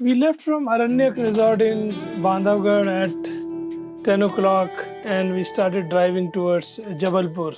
We left from Aranyak Resort in Bandhavgarh at 10 o'clock and we started driving towards Jabalpur.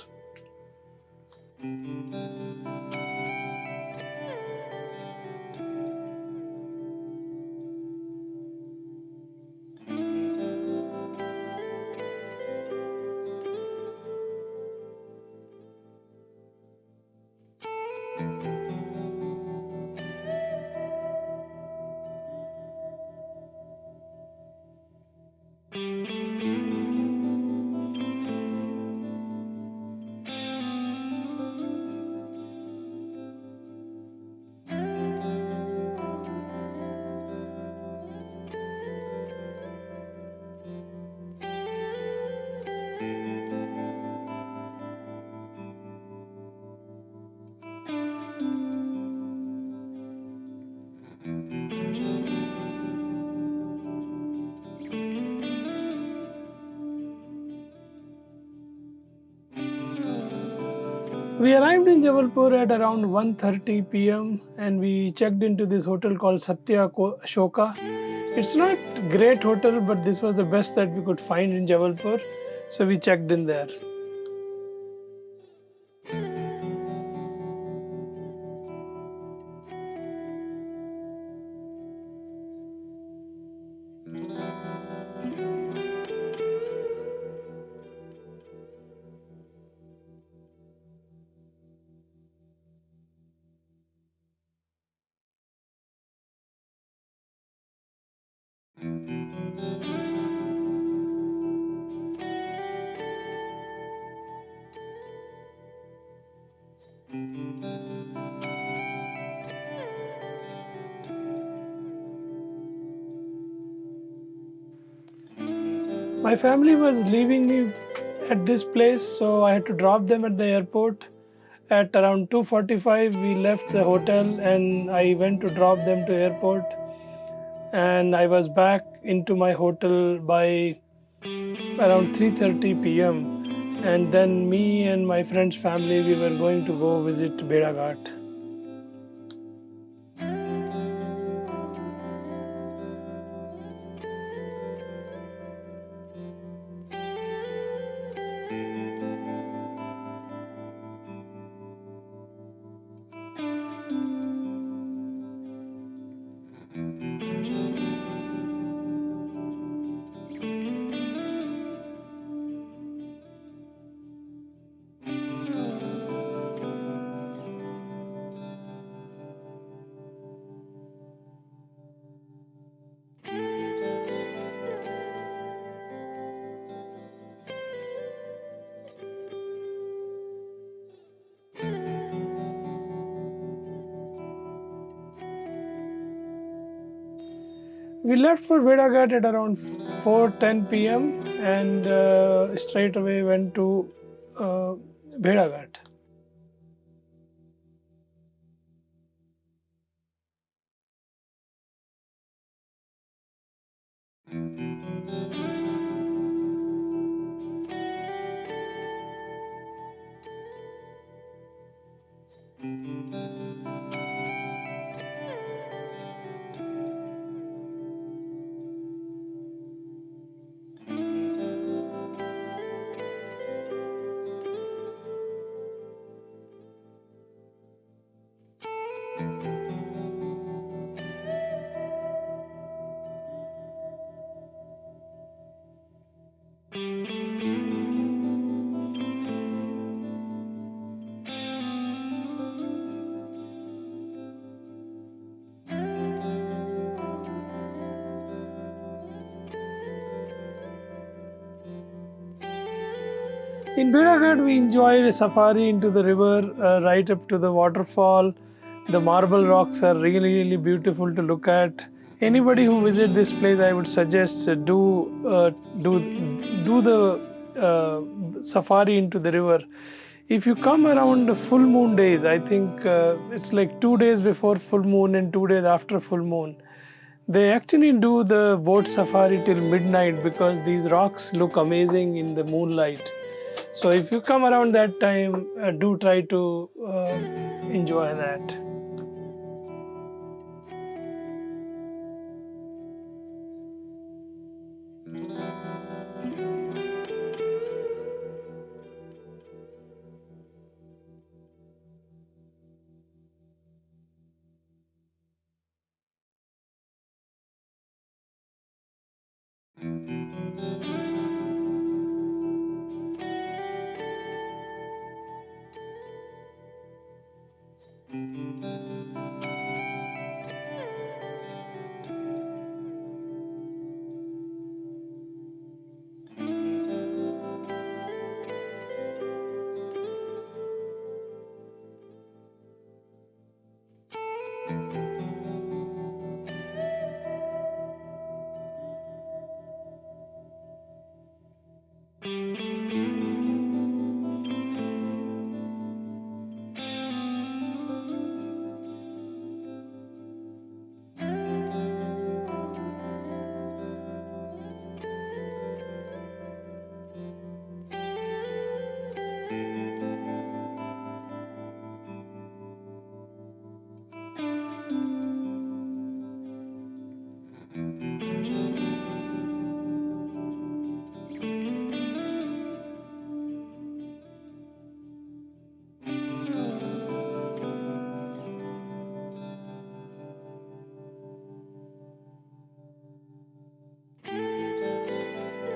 We arrived in Jabalpur at around 1:30 p.m. and we checked into this hotel called Satya Ashoka. It's not great hotel, but this was the best that we could find in Jabalpur, so we checked in there. My family was leaving me at this place, so I had to drop them at the airport. At around 2:45, we left the hotel and I went to drop them to airport. And I was back into my hotel by around 3:30 p.m. And then me and my friend's family, we were going to go visit Bhedaghat. We left for Bhedaghat at around 4:10 p.m. and straight away went to Bhedaghat. In Bhedaghat, we enjoyed a safari into the river, right up to the waterfall. The marble rocks are really beautiful to look at. Anybody who visit this place, I would suggest do the safari into the river. If you come around the full moon days, I think it's like 2 days before full moon and 2 days after full moon. They actually do the boat safari till midnight because these rocks look amazing in the moonlight. So if you come around that time, do try to enjoy that.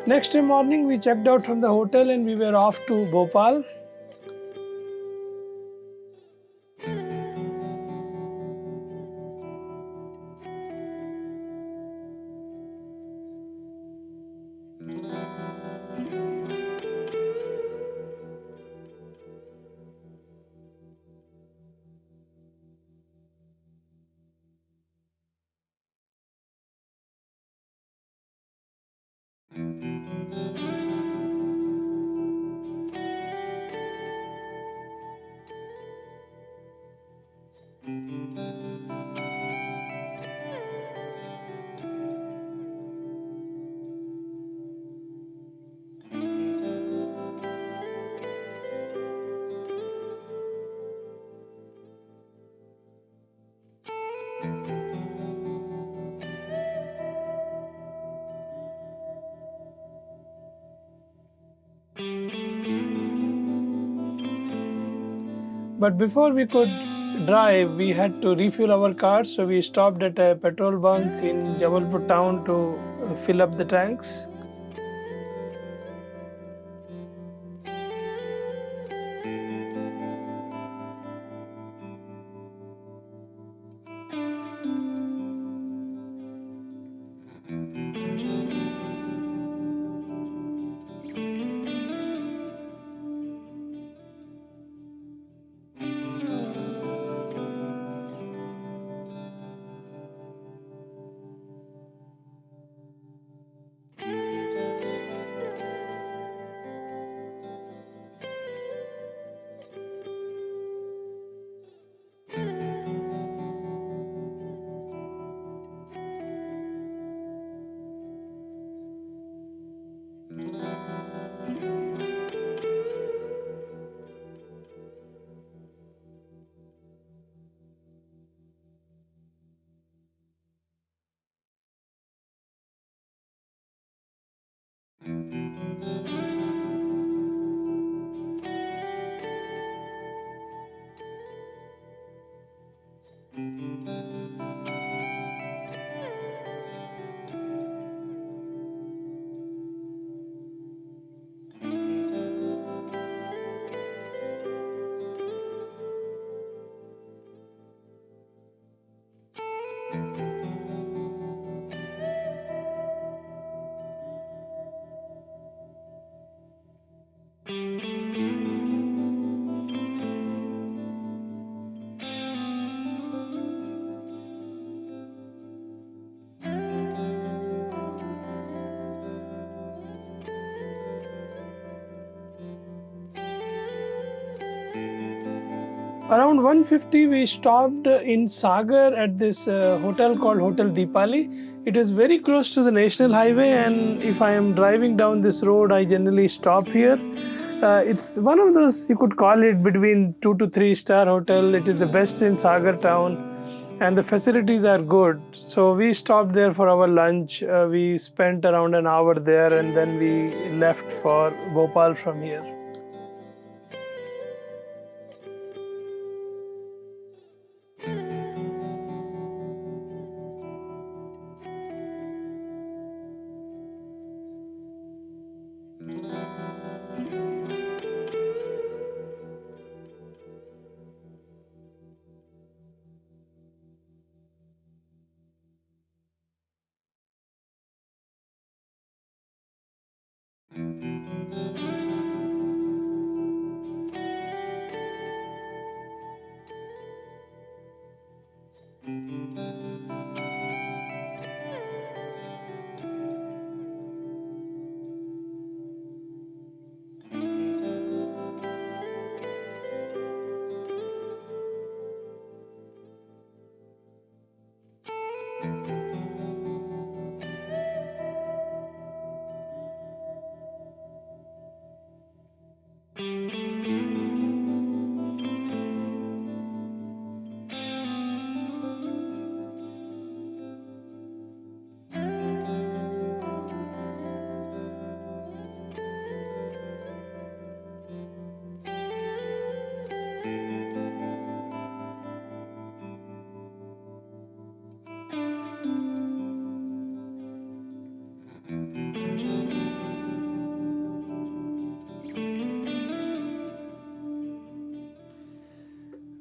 Next day morning, we checked out from the hotel and we were off to Bhopal. But before we could drive, we had to refuel our car, so we stopped at a petrol bunk in Jabalpur town to fill up the tanks. Around 1:50, we stopped in Sagar at this hotel called Hotel Deepali. It is very close to the national highway, and if I am driving down this road, I generally stop here. It's one of those, you could call it, between 2 to 3 star hotel. It is the best in Sagar town, and the facilities are good. So we stopped there for our lunch. We spent around an hour there, and then we left for Bhopal from here.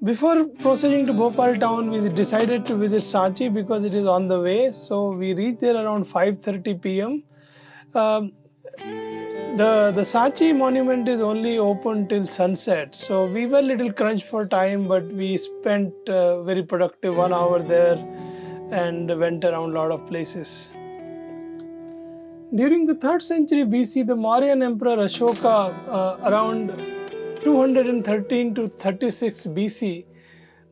Before proceeding to Bhopal town, we decided to visit Sanchi because it is on the way. So we reached there around 5:30 p.m. Um, the Sanchi monument is only open till sunset. So we were a little crunched for time, but we spent very productive 1 hour there and went around a lot of places. During the 3rd century BC, the Mauryan Emperor Ashoka, around 213 to 36 BC,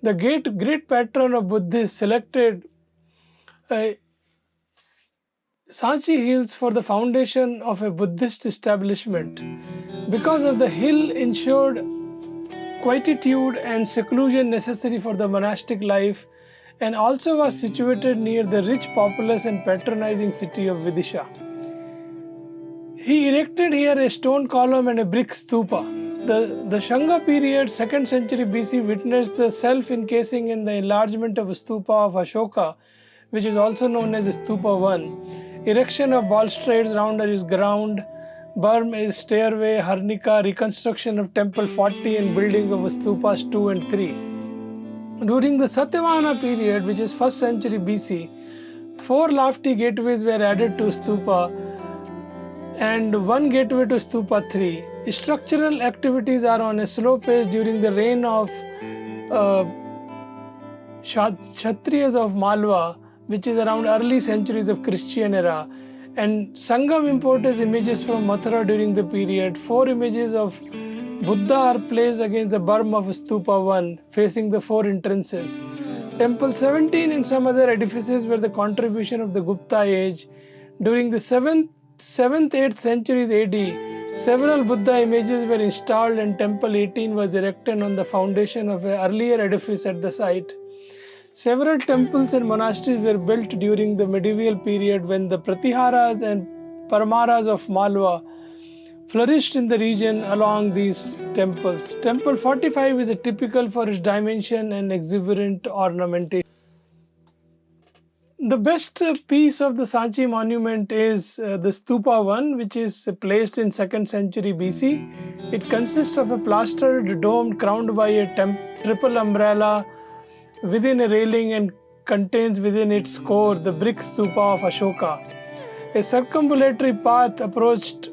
the great patron of Buddhists, selected Sanchi Hills for the foundation of a Buddhist establishment. Because of the hill ensured quietude and seclusion necessary for the monastic life, and also was situated near the rich, populous and patronizing city of Vidisha. He erected here a stone column and a brick stupa. The Shanga period, 2nd century BC, witnessed the self-encasing in the enlargement of a stupa of Ashoka, which is also known as Stupa 1, erection of balustrades around its ground, berm is stairway, Harnika, reconstruction of temple 40 and building of stupas 2 and 3. During the Satyavahana period, which is 1st century BC, 4 lofty gateways were added to stupa and 1 gateway to stupa 3. Structural activities are on a slow pace during the reign of Kshatriyas of Malwa, which is around early centuries of Christian era, and Sangam imported images from Mathura during the period. 4 images of Buddha are placed against the berm of Stupa 1, facing the 4 entrances. Temple 17 and some other edifices were the contribution of the Gupta age. During the 7th-8th centuries AD, several Buddha images were installed and Temple 18 was erected on the foundation of an earlier edifice at the site. Several temples and monasteries were built during the medieval period when the Pratiharas and Paramaras of Malwa flourished in the region along these temples. Temple 45 is typical for its dimension and exuberant ornamentation. The best piece of the Sanchi monument is the Stupa 1, which is placed in 2nd century BC. It consists of a plastered dome crowned by a triple umbrella within a railing and contains within its core the brick stupa of Ashoka. A circumambulatory path approached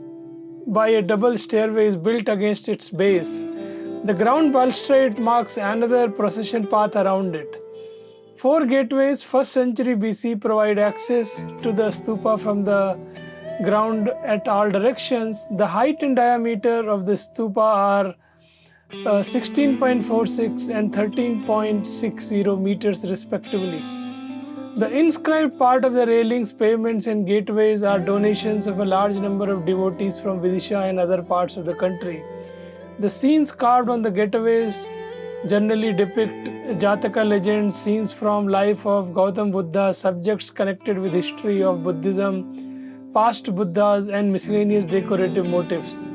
by a double stairway is built against its base. The ground balustrade marks another procession path around it. 4 gateways, 1st century BC, provide access to the stupa from the ground at all directions. The height and diameter of the stupa are 16.46 and 13.60 meters respectively. The inscribed part of the railings, pavements and gateways are donations of a large number of devotees from Vidisha and other parts of the country. The scenes carved on the gateways generally depict Jataka legends, scenes from life of Gautam Buddha, subjects connected with history of Buddhism, past Buddhas and miscellaneous decorative motifs.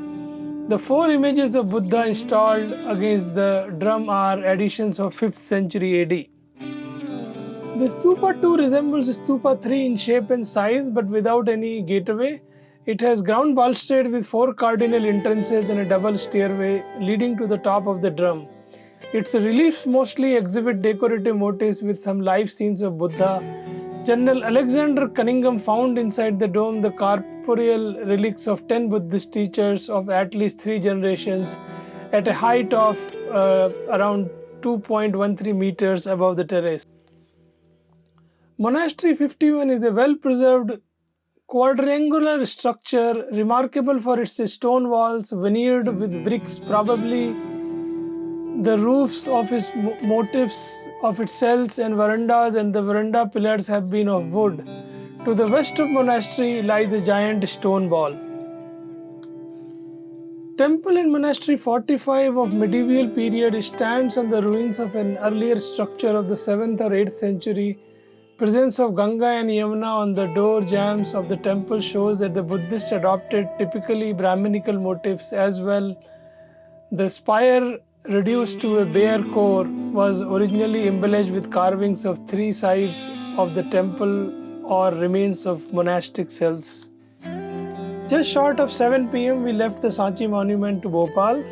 The 4 images of Buddha installed against the drum are additions of 5th century AD. The Stupa 2 resembles Stupa 3 in shape and size but without any gateway. It has ground balustrade with 4 cardinal entrances and a double stairway leading to the top of the drum. Its reliefs mostly exhibit decorative motifs with some live scenes of Buddha General Alexander Cunningham found inside the dome the corporeal relics of 10 Buddhist teachers of at least 3 generations at a height of around 2.13 meters above the terrace. Monastery 51 is a well preserved quadrangular structure remarkable for its stone walls veneered with bricks, probably the roofs of its motifs of its cells and verandas, and the veranda pillars have been of wood. To the west of monastery lies a giant stone ball. Temple and Monastery 45 of medieval period stands on the ruins of an earlier structure of the 7th or 8th century. Presence of Ganga and Yamuna on the door jambs of the temple shows that the Buddhists adopted typically Brahminical motifs as well. The spire, reduced to a bare core, was originally embellished with carvings of 3 sides of the temple or remains of monastic cells. Just short of 7 p.m., we left the Sanchi monument to Bhopal.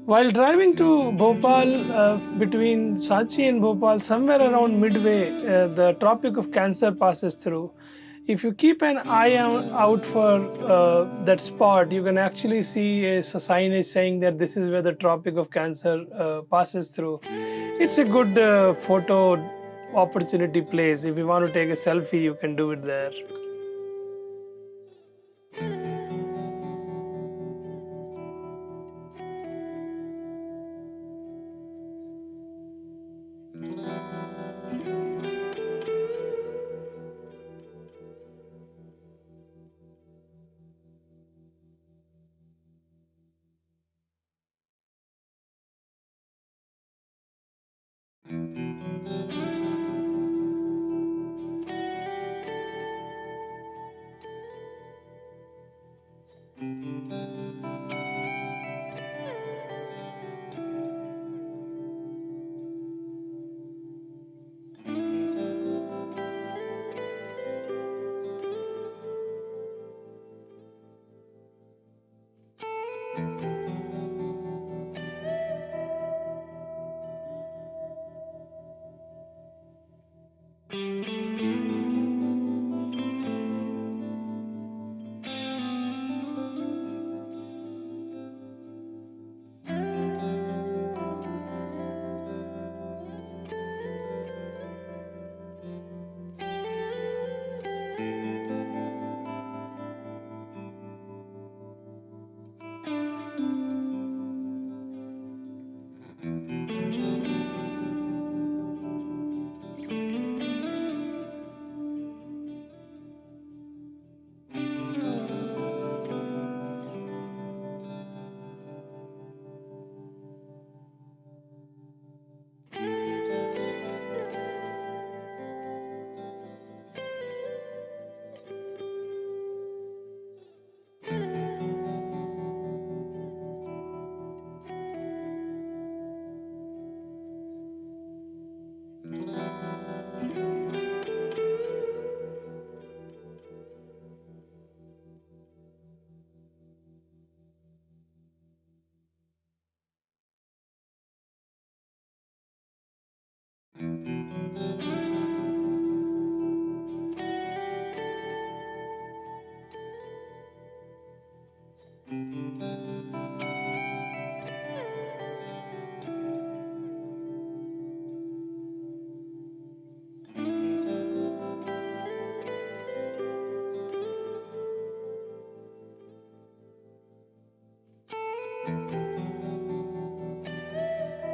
While driving to Bhopal, between Sanchi and Bhopal, somewhere around midway, the Tropic of Cancer passes through. If you keep an eye out for that spot, you can actually see a signage saying that this is where the Tropic of Cancer passes through. It's a good photo opportunity place. If you want to take a selfie, you can do it there.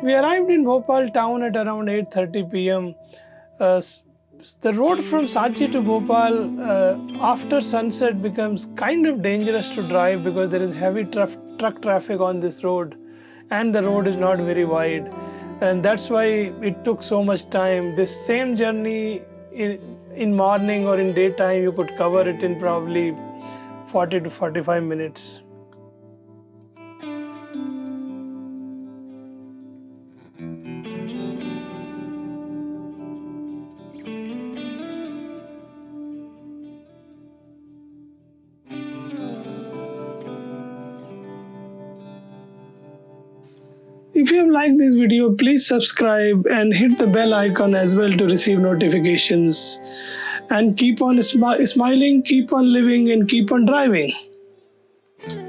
We arrived in Bhopal town at around 8:30 p.m. Uh, the road from Sanchi to Bhopal after sunset becomes kind of dangerous to drive because there is heavy truck traffic on this road, and the road is not very wide, and that's why it took so much time. This same journey in morning or in daytime, you could cover it in probably 40 to 45 minutes. If you have liked this video, please subscribe and hit the bell icon as well to receive notifications. And keep on smiling, keep on living, and keep on driving.